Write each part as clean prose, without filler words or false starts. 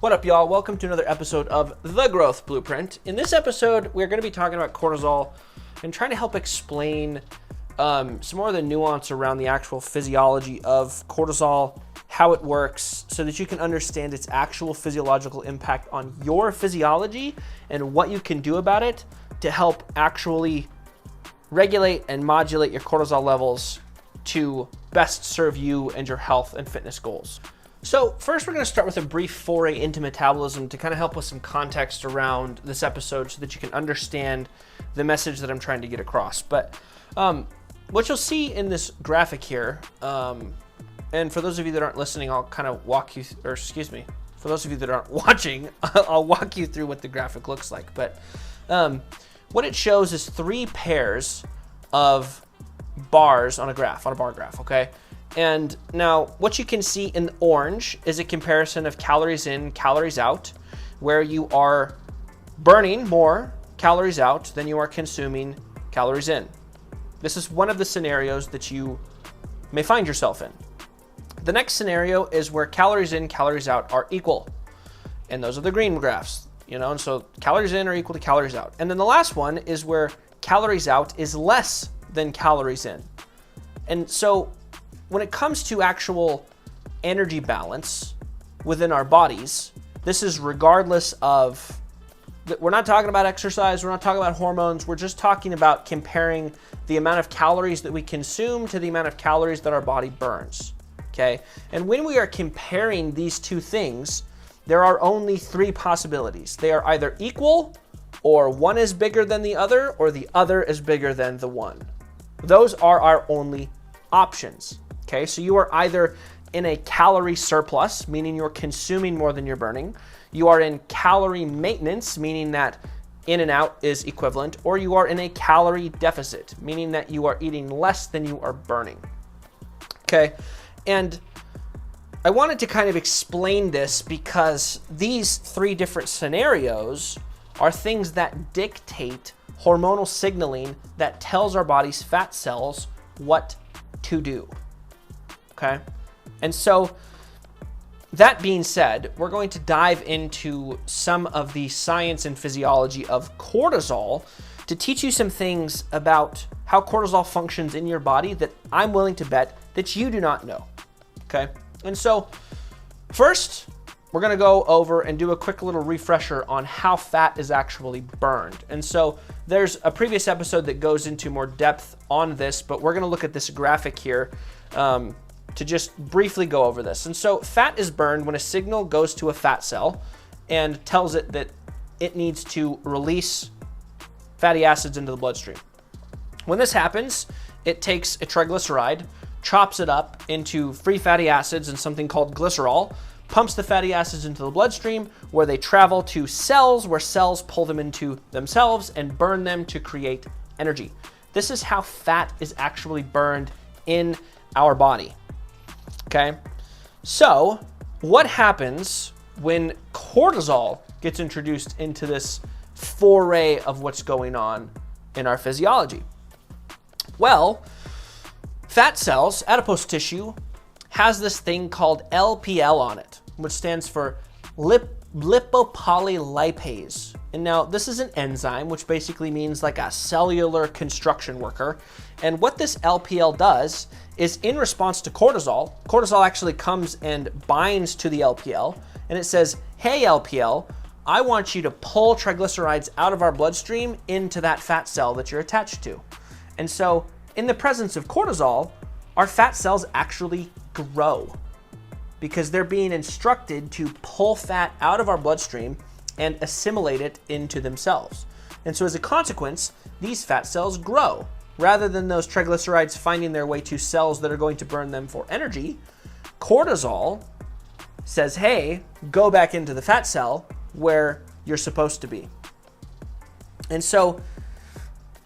What up, y'all? Welcome to another episode of The Growth Blueprint. In this episode, we're going to be talking about cortisol and trying to help explain some more of the nuance around the actual physiology of cortisol, how it works, so that you can understand its actual physiological impact on your physiology and what you can do about it to help actually regulate and modulate your cortisol levels to best serve you and your health and fitness goals. So first, we're going to start with a brief foray into metabolism to kind of help with some context around this episode so that you can understand the message that I'm trying to get across. But what you'll see in this graphic here, and for those of you that aren't listening, I'll kind of walk you, for those of you that aren't watching, I'll walk you through what the graphic looks like. But what it shows is three pairs of bars on a bar graph, okay? And now what you can see in orange is a comparison of calories in, calories out, where you are burning more calories out than you are consuming calories in. This is one of the scenarios that you may find yourself in. The next scenario is where calories in, calories out are equal. And those are the green graphs, and so calories in are equal to calories out. And then the last one is where calories out is less than calories in. And so when it comes to actual energy balance within our bodies, this is regardless of, we're not talking about exercise, we're not talking about hormones, we're just talking about comparing the amount of calories that we consume to the amount of calories that our body burns, okay? And when we are comparing these two things, there are only three possibilities. They are either equal, or one is bigger than the other, or the other is bigger than the one. Those are our only options. Okay, so you are either in a calorie surplus, meaning you're consuming more than you're burning. You are in calorie maintenance, meaning that in and out is equivalent, or you are in a calorie deficit, meaning that you are eating less than you are burning. Okay, and I wanted to kind of explain this because these three different scenarios are things that dictate hormonal signaling that tells our body's fat cells what to do. Okay, and so that being said, we're going to dive into some of the science and physiology of cortisol to teach you some things about how cortisol functions in your body that I'm willing to bet that you do not know. Okay, and so first, we're going to go over and do a quick little refresher on how fat is actually burned. And so there's a previous episode that goes into more depth on this, but we're going to look at this graphic here to just briefly go over this. And so fat is burned when a signal goes to a fat cell and tells it that it needs to release fatty acids into the bloodstream. When this happens, it takes a triglyceride, chops it up into free fatty acids and something called glycerol, pumps the fatty acids into the bloodstream where they travel to cells, where cells pull them into themselves and burn them to create energy. This is how fat is actually burned in our body. Okay, so what happens when cortisol gets introduced into this foray of what's going on in our physiology? Well, fat cells, adipose tissue, has this thing called LPL on it, which stands for lipopolylipase. And now this is an enzyme, which basically means like a cellular construction worker. And what this LPL does is in response to cortisol actually comes and binds to the LPL and it says, hey LPL, I want you to pull triglycerides out of our bloodstream into that fat cell that you're attached to. And so in the presence of cortisol, our fat cells actually grow because they're being instructed to pull fat out of our bloodstream and assimilate it into themselves. And so as a consequence, these fat cells grow. Rather than those triglycerides finding their way to cells that are going to burn them for energy, cortisol says, hey, go back into the fat cell where you're supposed to be. And so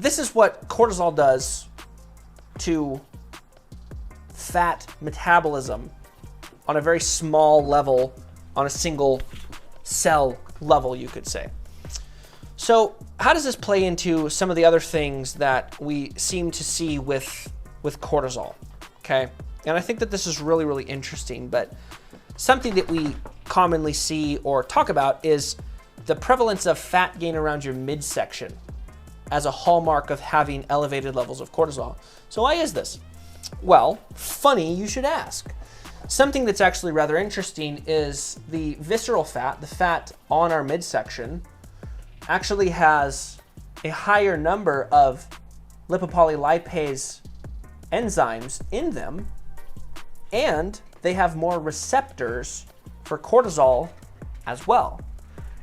this is what cortisol does to fat metabolism on a very small level, on a single cell level, you could say. So how does this play into some of the other things that we seem to see with cortisol, okay? And I think that this is really, really interesting, but something that we commonly see or talk about is the prevalence of fat gain around your midsection as a hallmark of having elevated levels of cortisol. So why is this? Well, funny you should ask. Something that's actually rather interesting is the visceral fat, the fat on our midsection, actually has a higher number of lipopolylipase enzymes in them, and they have more receptors for cortisol as well.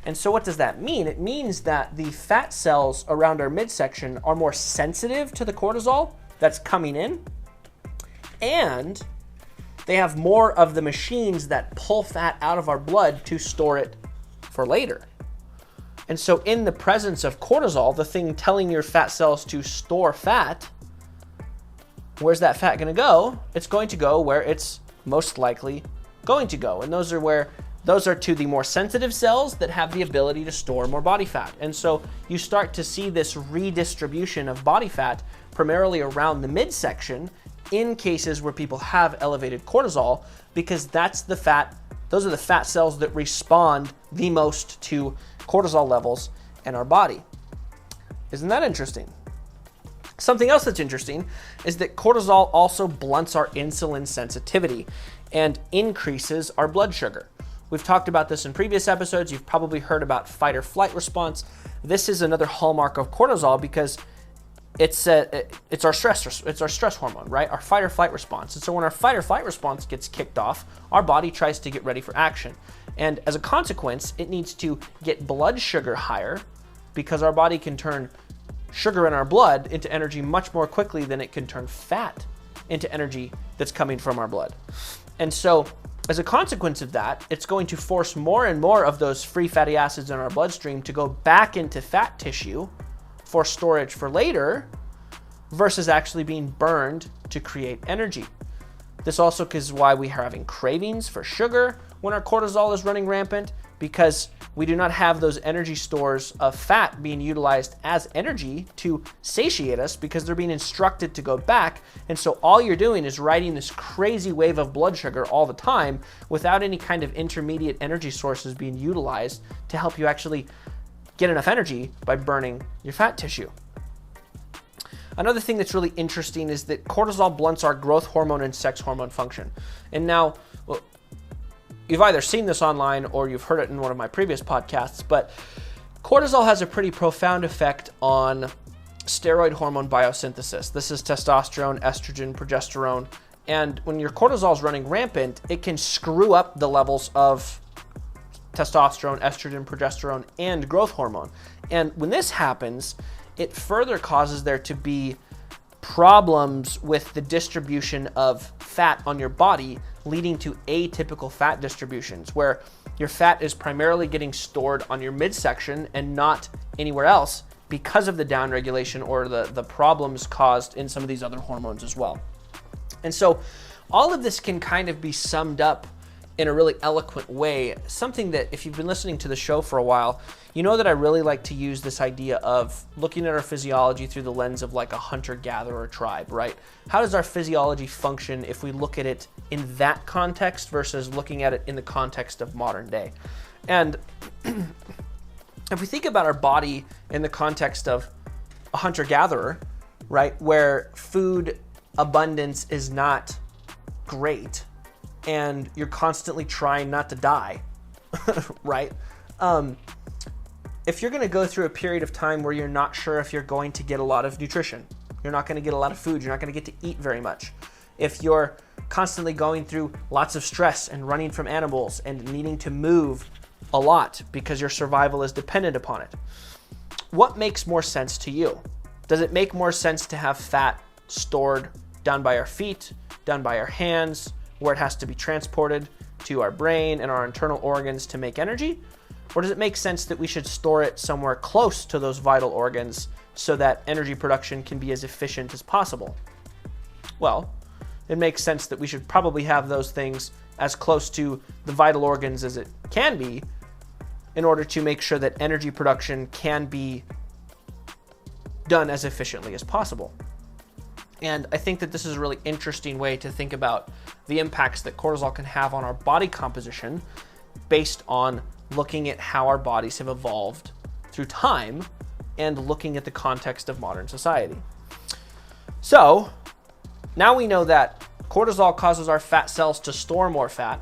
And so what does that mean? It means that the fat cells around our midsection are more sensitive to the cortisol that's coming in, and they have more of the machines that pull fat out of our blood to store it for later. And so in the presence of cortisol, the thing telling your fat cells to store fat, where's that fat going to go? It's going to go where it's most likely going to go. And those are to the more sensitive cells that have the ability to store more body fat. And so you start to see this redistribution of body fat primarily around the midsection in cases where people have elevated cortisol, because those are the fat cells that respond the most to cortisol levels in our body. Isn't that interesting? Something else that's interesting is that cortisol also blunts our insulin sensitivity and increases our blood sugar. We've talked about this in previous episodes. You've probably heard about fight or flight response. This is another hallmark of cortisol because it's our stress hormone, right? Our fight or flight response. And so when our fight or flight response gets kicked off, our body tries to get ready for action. And as a consequence, it needs to get blood sugar higher because our body can turn sugar in our blood into energy much more quickly than it can turn fat into energy that's coming from our blood. And so as a consequence of that, it's going to force more and more of those free fatty acids in our bloodstream to go back into fat tissue for storage for later versus actually being burned to create energy. This also is why we are having cravings for sugar when our cortisol is running rampant, because we do not have those energy stores of fat being utilized as energy to satiate us because they're being instructed to go back. And so all you're doing is riding this crazy wave of blood sugar all the time without any kind of intermediate energy sources being utilized to help you actually get enough energy by burning your fat tissue. Another thing that's really interesting is that cortisol blunts our growth hormone and sex hormone function. And now, well, you've either seen this online or you've heard it in one of my previous podcasts, but cortisol has a pretty profound effect on steroid hormone biosynthesis. This is testosterone, estrogen, progesterone. And when your cortisol is running rampant, it can screw up the levels of testosterone, estrogen, progesterone, and growth hormone. And when this happens, it further causes there to be problems with the distribution of fat on your body, leading to atypical fat distributions, where your fat is primarily getting stored on your midsection and not anywhere else because of the downregulation or the problems caused in some of these other hormones as well. And so all of this can kind of be summed up in a really eloquent way, something that if you've been listening to the show for a while, you know that I really like to use this idea of looking at our physiology through the lens of like a hunter-gatherer tribe, right? How does our physiology function if we look at it in that context versus looking at it in the context of modern day? And if we think about our body in the context of a hunter-gatherer, right, where food abundance is not great, and you're constantly trying not to die, right? If you're going to go through a period of time where you're not sure if you're going to get a lot of nutrition, you're not going to get a lot of food, you're not going to get to eat very much. If you're constantly going through lots of stress and running from animals and needing to move a lot because your survival is dependent upon it, what makes more sense to you? Does it make more sense to have fat stored down by our feet, down by our hands, where it has to be transported to our brain and our internal organs to make energy? Or does it make sense that we should store it somewhere close to those vital organs so that energy production can be as efficient as possible? Well, it makes sense that we should probably have those things as close to the vital organs as it can be in order to make sure that energy production can be done as efficiently as possible. And I think that this is a really interesting way to think about the impacts that cortisol can have on our body composition based on looking at how our bodies have evolved through time and looking at the context of modern society. So now we know that cortisol causes our fat cells to store more fat.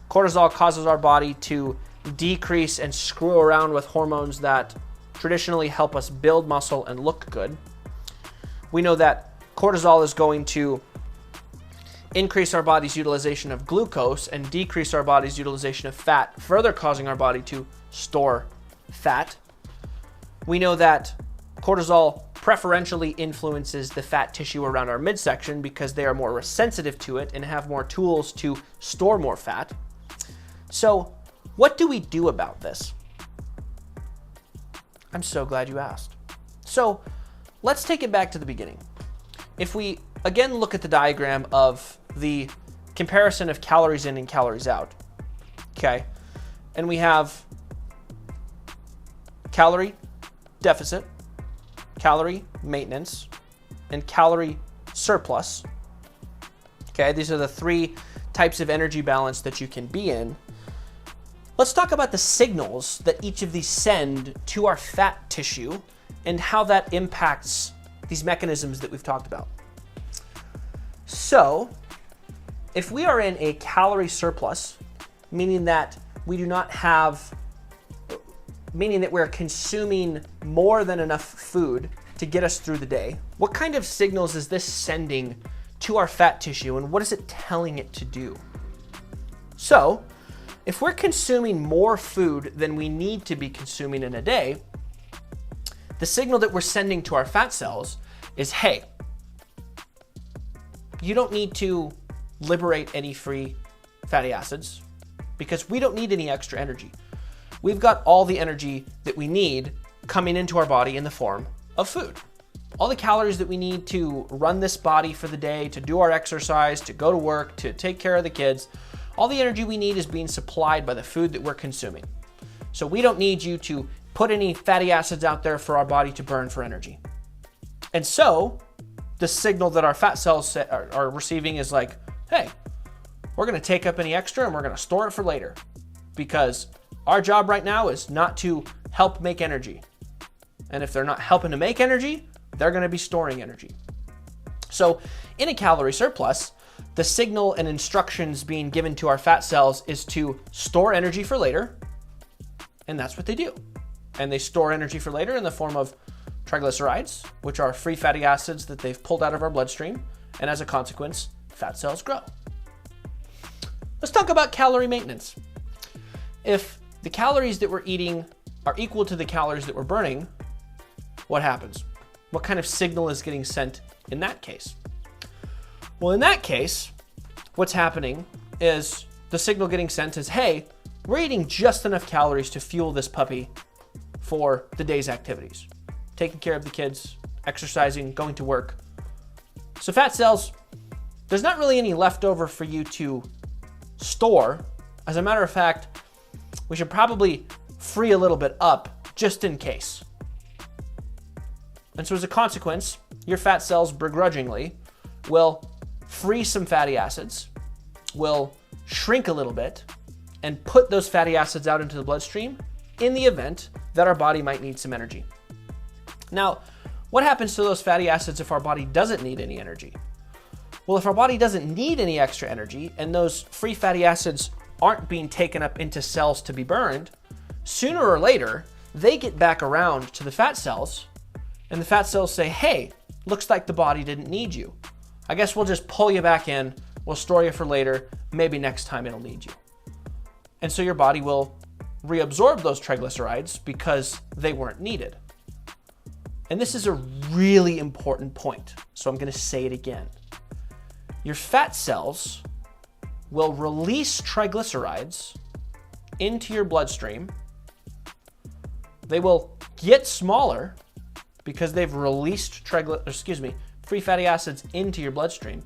Cortisol causes our body to decrease and screw around with hormones that traditionally help us build muscle and look good. We know that cortisol is going to increase our body's utilization of glucose and decrease our body's utilization of fat, further causing our body to store fat. We know that cortisol preferentially influences the fat tissue around our midsection because they are more sensitive to it and have more tools to store more fat. So what do we do about this? I'm so glad you asked. So let's take it back to the beginning. If we again look at the diagram of the comparison of calories in and calories out, okay, and we have calorie deficit, calorie maintenance, and calorie surplus. Okay, these are the three types of energy balance that you can be in. Let's talk about the signals that each of these send to our fat tissue and how that impacts these mechanisms that we've talked about. So, if we are in a calorie surplus, meaning that we're consuming more than enough food to get us through the day, what kind of signals is this sending to our fat tissue and what is it telling it to do? So, if we're consuming more food than we need to be consuming in a day, the signal that we're sending to our fat cells is, hey, you don't need to liberate any free fatty acids because we don't need any extra energy. We've got all the energy that we need coming into our body in the form of food. All the calories that we need to run this body for the day, to do our exercise, to go to work, to take care of the kids, all the energy we need is being supplied by the food that we're consuming. So we don't need you to put any fatty acids out there for our body to burn for energy. And so the signal that our fat cells are receiving is like, hey, we're gonna take up any extra and we're gonna store it for later because our job right now is not to help make energy. And if they're not helping to make energy, they're gonna be storing energy. So in a calorie surplus, the signal and instructions being given to our fat cells is to store energy for later, and that's what they do. And they store energy for later in the form of triglycerides, which are free fatty acids that they've pulled out of our bloodstream, and as a consequence, fat cells grow. Let's talk about calorie maintenance. If the calories that we're eating are equal to the calories that we're burning, what happens? What kind of signal is getting sent in that case? Well, in that case, what's happening is the signal getting sent is, hey, we're eating just enough calories to fuel this puppy for the day's activities. Taking care of the kids, exercising, going to work. So fat cells, there's not really any leftover for you to store. As a matter of fact, we should probably free a little bit up just in case. And so as a consequence, your fat cells begrudgingly will free some fatty acids, will shrink a little bit, and put those fatty acids out into the bloodstream in the event that our body might need some energy. Now, what happens to those fatty acids if our body doesn't need any energy? Well, if our body doesn't need any extra energy and those free fatty acids aren't being taken up into cells to be burned, sooner or later, they get back around to the fat cells, and the fat cells say, hey, looks like the body didn't need you. I guess we'll just pull you back in, we'll store you for later, maybe next time it'll need you. And so your body will reabsorb those triglycerides because they weren't needed. And this is a really important point, so I'm gonna say it again. Your fat cells will release triglycerides into your bloodstream. They will get smaller because they've released free fatty acids into your bloodstream.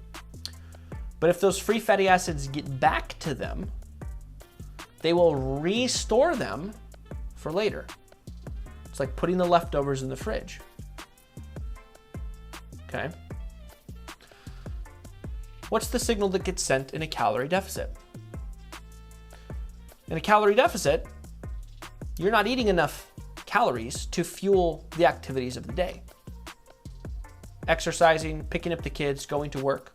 But if those free fatty acids get back to them, they will restore them for later. It's like putting the leftovers in the fridge. Okay? What's the signal that gets sent in a calorie deficit? In a calorie deficit, you're not eating enough calories to fuel the activities of the day. Exercising, picking up the kids, going to work.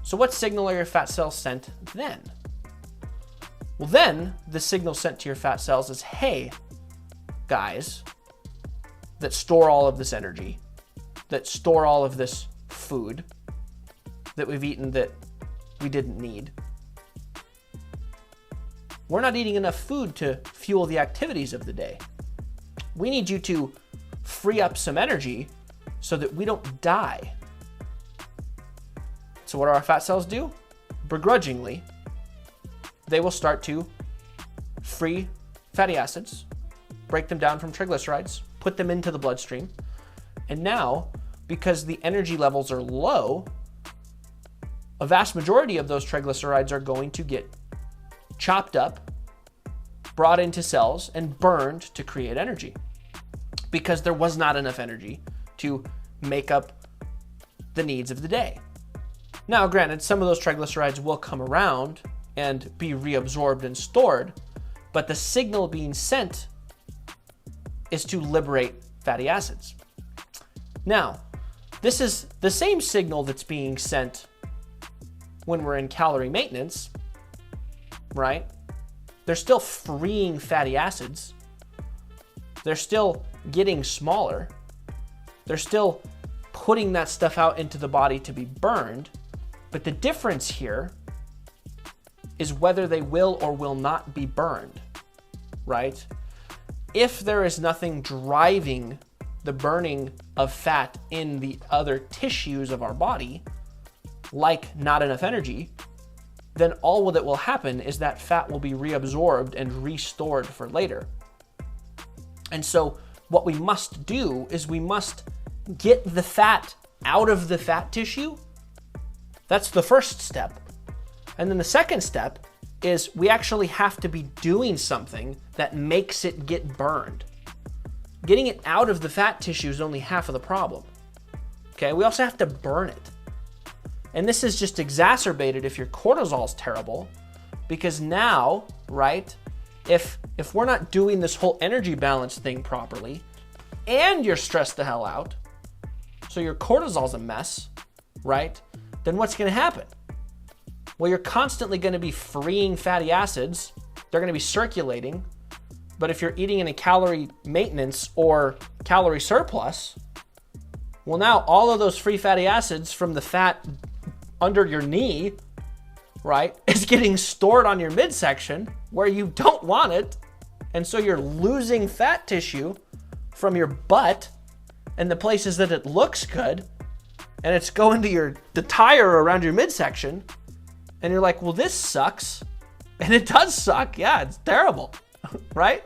So what signal are your fat cells sent then? Well, then the signal sent to your fat cells is, hey, guys, that store all of this energy, that store all of this food that we've eaten that we didn't need. We're not eating enough food to fuel the activities of the day. We need you to free up some energy so that we don't die. So what do our fat cells do? Begrudgingly, they will start to free fatty acids, break them down from triglycerides, put them into the bloodstream. And now, because the energy levels are low, a vast majority of those triglycerides are going to get chopped up, brought into cells, and burned to create energy because there was not enough energy to make up the needs of the day. Now, granted, some of those triglycerides will come around and be reabsorbed and stored, but the signal being sent is to liberate fatty acids. Now, this is the same signal that's being sent when we're in calorie maintenance, right? They're still freeing fatty acids. They're still getting smaller. They're still putting that stuff out into the body to be burned. But the difference here is whether they will or will not be burned, right? If there is nothing driving the burning of fat in the other tissues of our body, like not enough energy, then all that will happen is that fat will be reabsorbed and restored for later. And so what we must do is we must get the fat out of the fat tissue. That's the first step. And then the second step is we actually have to be doing something that makes it get burned. Getting it out of the fat tissue is only half of the problem. Okay, we also have to burn it. And this is just exacerbated if your cortisol is terrible, because now, right, if we're not doing this whole energy balance thing properly, and you're stressed the hell out, so your cortisol's a mess, right, then what's gonna happen? Well, you're constantly gonna be freeing fatty acids, they're gonna be circulating, but if you're eating in a calorie maintenance or calorie surplus, well, now all of those free fatty acids from the fat under your knee, right, is getting stored on your midsection where you don't want it. And so you're losing fat tissue from your butt and the places that it looks good, and it's going to the tire around your midsection. And you're like, well, this sucks. And it does suck. Yeah, it's terrible, right?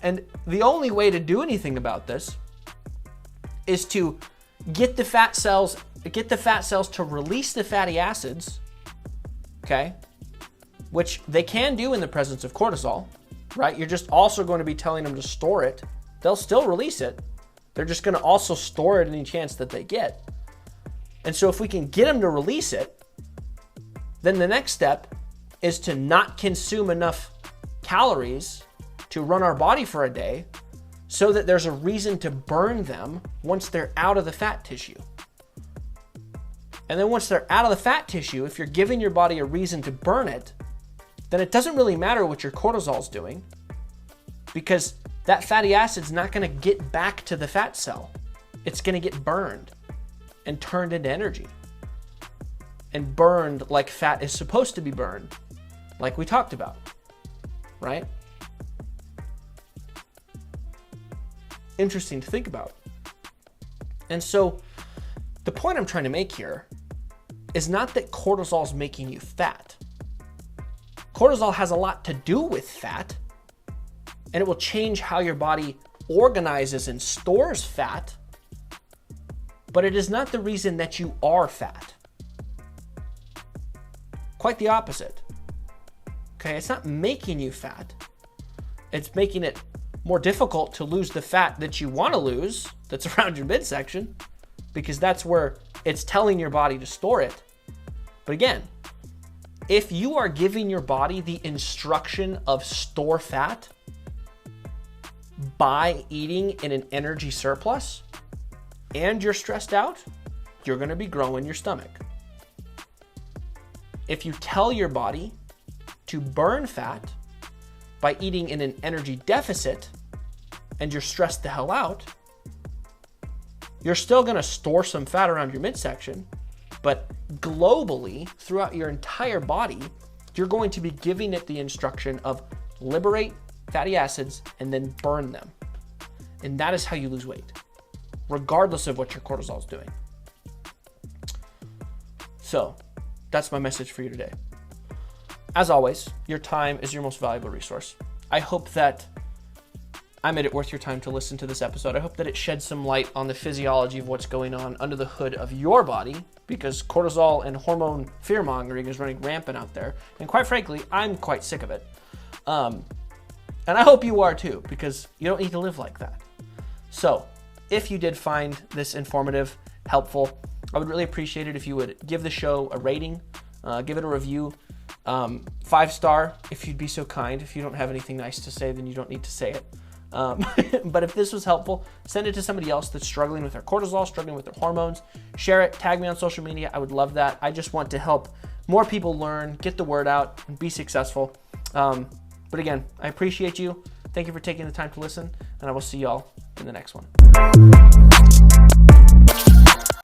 And the only way to do anything about this is to get the fat cells to release the fatty acids, okay? Which they can do in the presence of cortisol, right? You're just also going to be telling them to store it. They'll still release it. They're just going to also store it any chance that they get. And so if we can get them to release it, then the next step is to not consume enough calories to run our body for a day so that there's a reason to burn them once they're out of the fat tissue. And then once they're out of the fat tissue, if you're giving your body a reason to burn it, then it doesn't really matter what your cortisol's doing, because that fatty acid's not gonna get back to the fat cell. It's gonna get burned and turned into energy. And burned like fat is supposed to be burned, like we talked about, right? Interesting to think about. And so the point I'm trying to make here is not that cortisol is making you fat. Cortisol has a lot to do with fat, and it will change how your body organizes and stores fat, but it is not the reason that you are fat. Quite the opposite. Okay, it's not making you fat. It's making it more difficult to lose the fat that you want to lose that's around your midsection, because that's where it's telling your body to store it. But again, If you are giving your body the instruction of store fat by eating in an energy surplus and you're stressed out, you're going to be growing your stomach. If you tell your body to burn fat by eating in an energy deficit and you're stressed the hell out, you're still going to store some fat around your midsection, but globally, throughout your entire body, you're going to be giving it the instruction of liberate fatty acids and then burn them. And that is how you lose weight, regardless of what your cortisol is doing. So that's my message for you today. As always, your time is your most valuable resource. I hope that I made it worth your time to listen to this episode. I hope that it sheds some light on the physiology of what's going on under the hood of your body, because cortisol and hormone fear-mongering is running rampant out there. And quite frankly, I'm quite sick of it. And I hope you are too, because you don't need to live like that. So if you did find this informative, helpful, I would really appreciate it if you would give the show a rating, give it a review, 5-star if you'd be so kind. If you don't have anything nice to say, then you don't need to say it. But if this was helpful, send it to somebody else that's struggling with their cortisol, struggling with their hormones. Share it, tag me on social media. I would love that. I just want to help more people learn, get the word out, and be successful. But again, I appreciate you. Thank you for taking the time to listen, and I will see y'all in the next one.